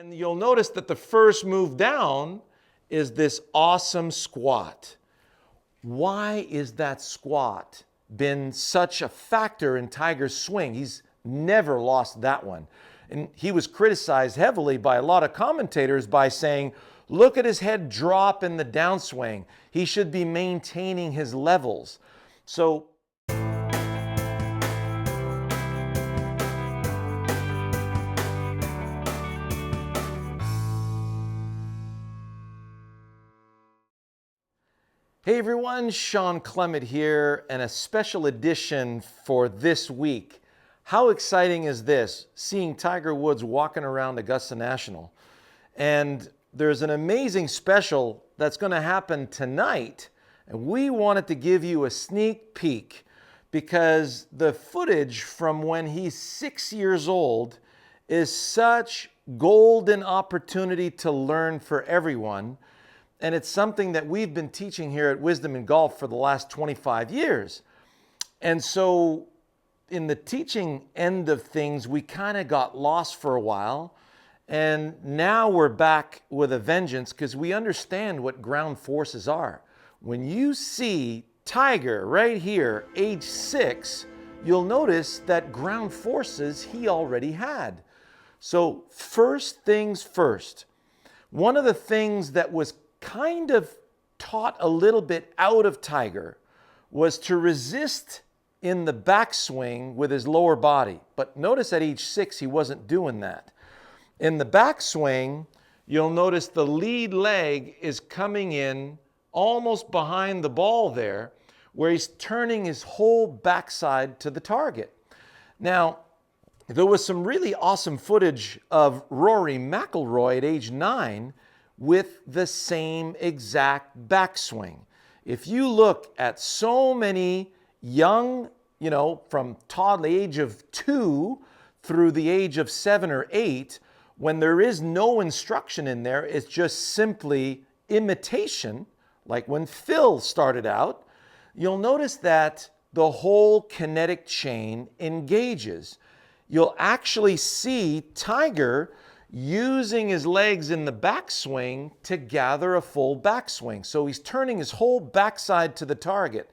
And you'll notice that the first move down is this awesome squat. Why is that squat been such a factor in Tiger's swing? He's never lost that one. And he was criticized heavily by a lot of commentators by saying, look at his head drop in the downswing. He should be maintaining his levels. So hey everyone, Shawn Clement here, and a special edition for this week. How exciting is this, seeing Tiger Woods walking around Augusta National? And there's an amazing special that's going to happen tonight, and we wanted to give you a sneak peek because the footage from when he's 6 years old is such golden opportunity to learn for everyone. And it's something that we've been teaching here at Wisdom in Golf for the last 25 years. And so in the teaching end of things, we kind of got lost for a while. And now we're back with a vengeance because we understand what ground forces are. When you see Tiger right here, age 6, you'll notice that ground forces he already had. So first things first, one of the things that was kind of taught a little bit out of Tiger was to resist in the backswing with his lower body. But notice at age 6, he wasn't doing that. In the backswing, you'll notice the lead leg is coming in almost behind the ball there, where he's turning his whole backside to the target. Now, there was some really awesome footage of Rory McIlroy at age 9 with the same exact backswing. If you look at so many young, from toddler age of 2 through the age of 7 or 8, when there is no instruction in there, it's just simply imitation, like when Phil started out, you'll notice that the whole kinetic chain engages. You'll actually see Tiger using his legs in the backswing to gather a full backswing. So he's turning his whole backside to the target.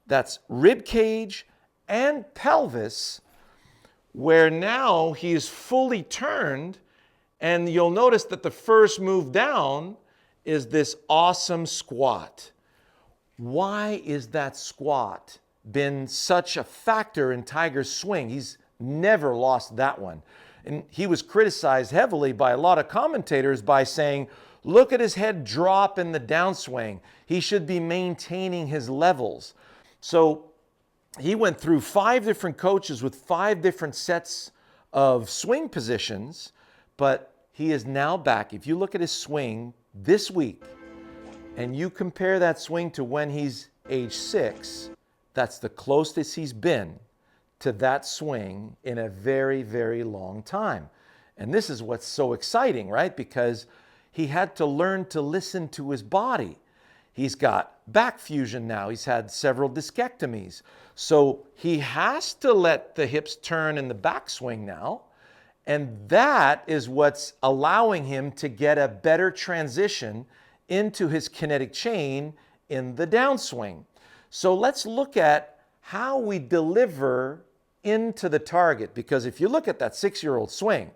That's rib cage and pelvis, where now he's fully turned, and you'll notice that the first move down is this awesome squat. Why is that squat been such a factor in Tiger's swing? He's never lost that one. And he was criticized heavily by a lot of commentators by saying, look at his head drop in the downswing. He should be maintaining his levels. So he went through 5 different coaches with 5 different sets of swing positions, but he is now back. If you look at his swing this week and you compare that swing to when he's age 6, that's the closest he's been to that swing in a very, very long time. And this is what's so exciting, right? Because he had to learn to listen to his body. He's got back fusion now. He's had several discectomies. So he has to let the hips turn in the backswing now. And that is what's allowing him to get a better transition into his kinetic chain in the downswing. So let's look at how we deliver into the target, because if you look at that 6-year-old swing,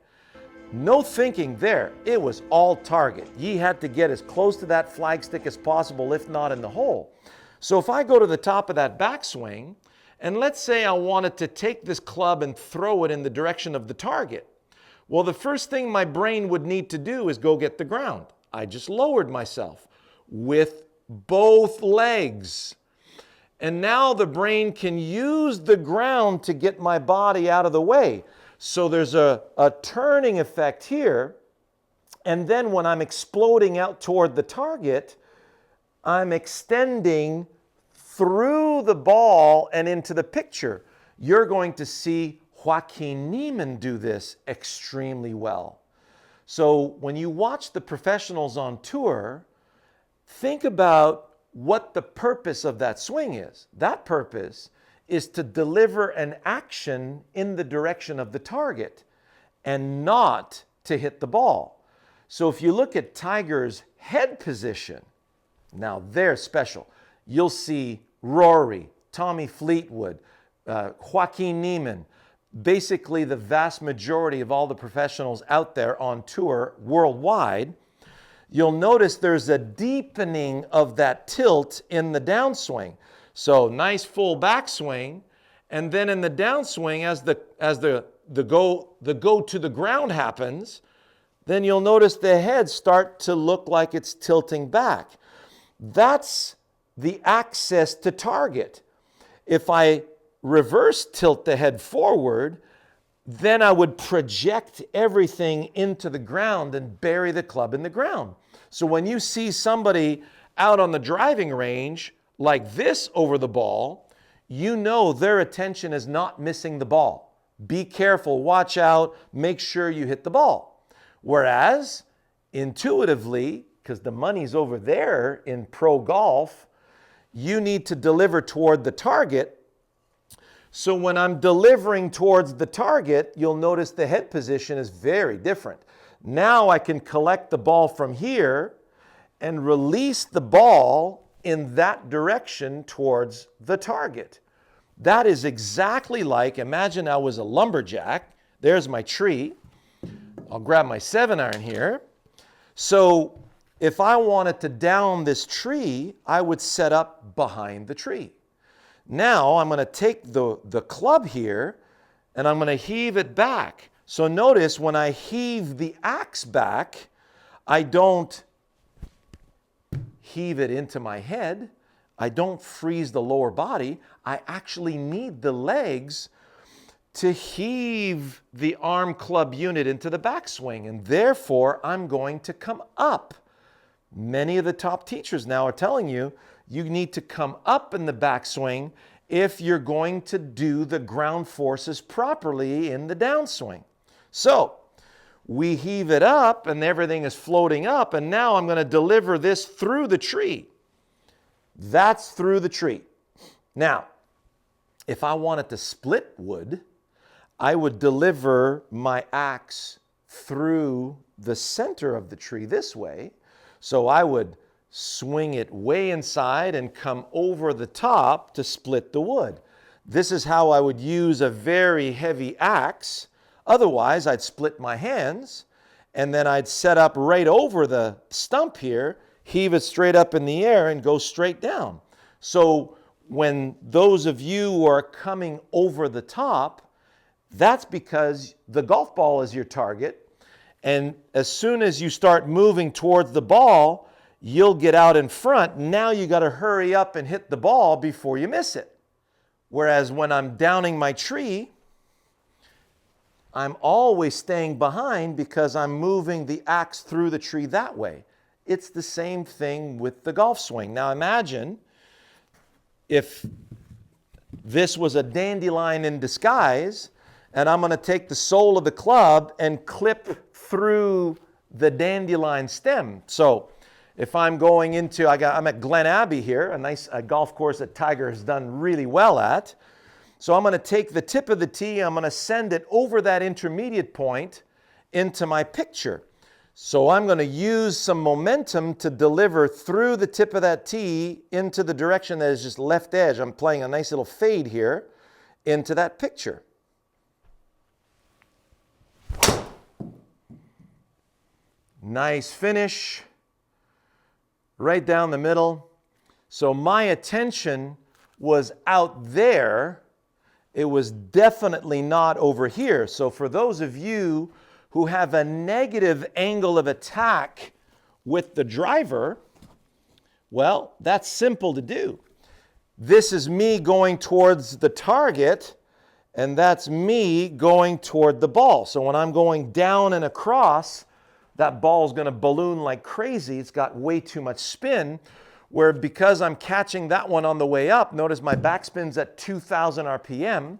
no thinking there. It was all target. He had to get as close to that flagstick as possible, if not in the hole. So if I go to the top of that backswing, and let's say I wanted to take this club and throw it in the direction of the target, well, the first thing my brain would need to do is go get the ground. I just lowered myself with both legs. And now the brain can use the ground to get my body out of the way. So there's a turning effect here. And then when I'm exploding out toward the target, I'm extending through the ball and into the picture. You're going to see Joaquin Niemann do this extremely well. So when you watch the professionals on tour, think about what the purpose of that swing is. That purpose is to deliver an action in the direction of the target and not to hit the ball. So if you look at Tiger's head position, now they're special. You'll see Rory, Tommy Fleetwood, Joaquin Niemann, basically the vast majority of all the professionals out there on tour worldwide. You'll notice there's a deepening of that tilt in the downswing. So nice full backswing, and then in the downswing, as the go to the ground happens, then you'll notice the head start to look like it's tilting back. That's the access to target. If I reverse tilt the head forward, then I would project everything into the ground and bury the club in the ground. So when you see somebody out on the driving range like this over the ball, you know their attention is not missing the ball. Be careful, watch out, make sure you hit the ball. Whereas intuitively, because the money's over there in pro golf, you need to deliver toward the target. So when I'm delivering towards the target, you'll notice the head position is very different. Now I can collect the ball from here and release the ball in that direction towards the target. That is exactly like, imagine I was a lumberjack. There's my tree. I'll grab my 7-iron here. So if I wanted to down this tree, I would set up behind the tree. Now I'm going to take the club here and I'm going to heave it back. So notice when I heave the axe back, I don't heave it into my head. I don't freeze the lower body. I actually need the legs to heave the arm club unit into the backswing, and therefore I'm going to come up. Many of the top teachers now are telling you, you need to come up in the backswing if you're going to do the ground forces properly in the downswing. So we heave it up and everything is floating up, and now I'm going to deliver this through the tree. That's through the tree. Now, if I wanted to split wood, I would deliver my axe through the center of the tree this way. So I would swing it way inside and come over the top to split the wood. This is how I would use a very heavy axe. Otherwise, I'd split my hands and then I'd set up right over the stump here, heave it straight up in the air and go straight down. So when those of you who are coming over the top, that's because the golf ball is your target. And as soon as you start moving towards the ball, you'll get out in front. Now you got to hurry up and hit the ball before you miss it. Whereas when I'm downing my tree, I'm always staying behind because I'm moving the axe through the tree that way. It's the same thing with the golf swing. Now imagine if this was a dandelion in disguise, and I'm going to take the sole of the club and clip through the dandelion stem. So if I'm going into, I'm at Glenn Abbey here, a golf course that Tiger has done really well at. So I'm going to take the tip of the tee, I'm going to send it over that intermediate point into my picture. So I'm going to use some momentum to deliver through the tip of that tee into the direction that is just left edge. I'm playing a nice little fade here into that picture. Nice finish, right down the middle. So my attention was out there. It was definitely not over here. So for those of you who have a negative angle of attack with the driver, well, that's simple to do. This is me going towards the target, and that's me going toward the ball. So when I'm going down and across, that ball's going to balloon like crazy. It's got way too much spin, where because I'm catching that one on the way up, notice my backspin's at 2,000 RPM.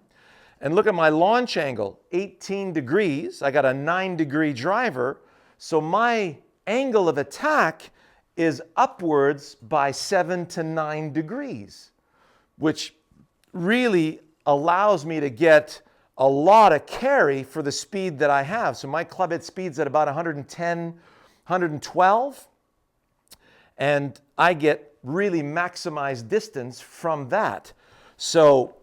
And look at my launch angle, 18 degrees. I got a 9-degree driver. So my angle of attack is upwards by 7 to 9 degrees, which really allows me to get a lot of carry for the speed that I have. So my club head speed's at about 110, 112, and I get really maximized distance from that. So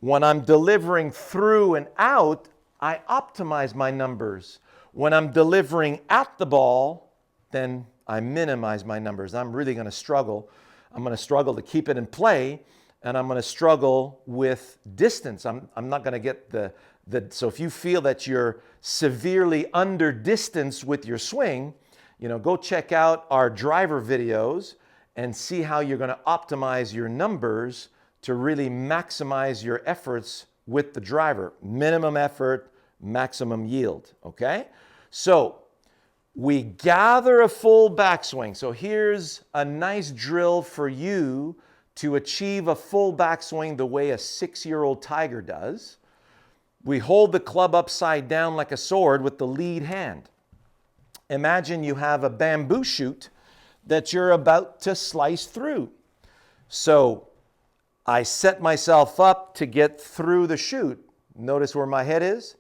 when I'm delivering through and out, I optimize my numbers. When I'm delivering at the ball, then I minimize my numbers. I'm really going to struggle. I'm going to struggle to keep it in play, and I'm going to struggle with distance. I'm not going to get so if you feel that you're severely under distance with your swing, go check out our driver videos and see how you're going to optimize your numbers to really maximize your efforts with the driver. Minimum effort, maximum yield, okay? So we gather a full backswing. So here's a nice drill for you to achieve a full backswing the way a 6-year-old Tiger does. We hold the club upside down like a sword with the lead hand. Imagine you have a bamboo shoot that you're about to slice through. So I set myself up to get through the shoot. Notice where my head is?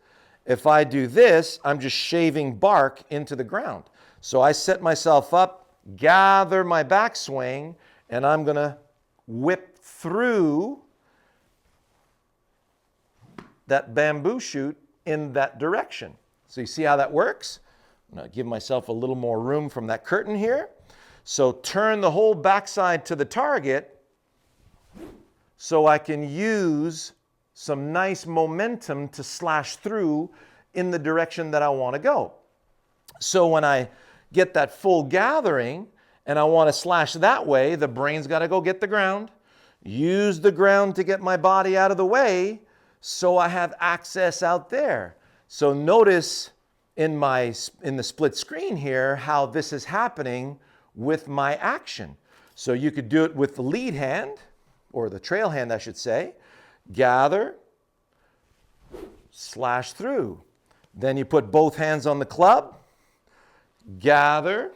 If I do this, I'm just shaving bark into the ground. So I set myself up, gather my backswing, and I'm going to whip through that bamboo shoot in that direction. So you see how that works? I'm going to give myself a little more room from that curtain here. So turn the whole backside to the target so I can use some nice momentum to slash through in the direction that I want to go. So when I get that full gathering and I want to slash that way, the brain's got to go get the ground, use the ground to get my body out of the way so I have access out there. So notice in the split screen here how this is happening with my action. So you could do it with the lead hand, or the trail hand I should say, gather, slash through. Then you put both hands on the club, gather,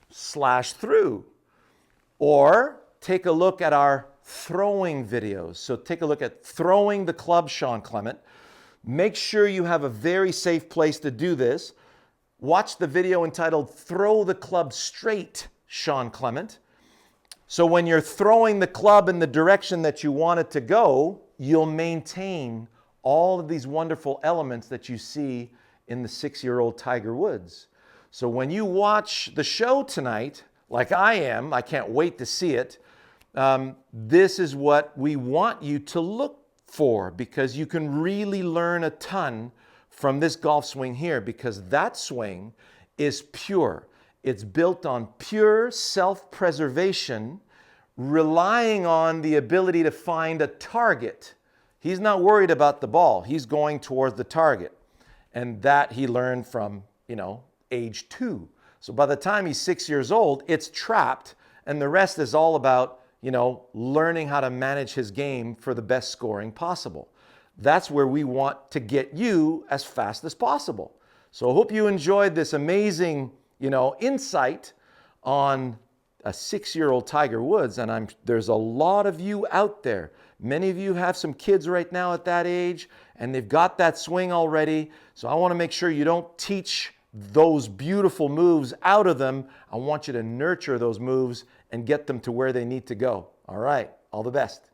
slash through. Or take a look at our throwing videos. So take a look at throwing the club, Shawn Clement. Make sure you have a very safe place to do this. Watch the video entitled Throw the Club Straight, Shawn Clement. So when you're throwing the club in the direction that you want it to go, you'll maintain all of these wonderful elements that you see in the 6-year-old Tiger Woods. So when you watch the show tonight, like I am, I can't wait to see it, this is what we want you to look for, because you can really learn a ton from this golf swing here, because that swing is pure. It's built on pure self-preservation, relying on the ability to find a target. He's not worried about the ball. He's going towards the target. And that he learned from, age 2. So by the time he's 6 years old, it's trapped, and the rest is all about, learning how to manage his game for the best scoring possible. That's where we want to get you as fast as possible. So I hope you enjoyed this amazing, insight on a 6-year-old Tiger Woods. And there's a lot of you out there. Many of you have some kids right now at that age, and they've got that swing already. So I want to make sure you don't teach those beautiful moves out of them. I want you to nurture those moves and get them to where they need to go. All right, all the best.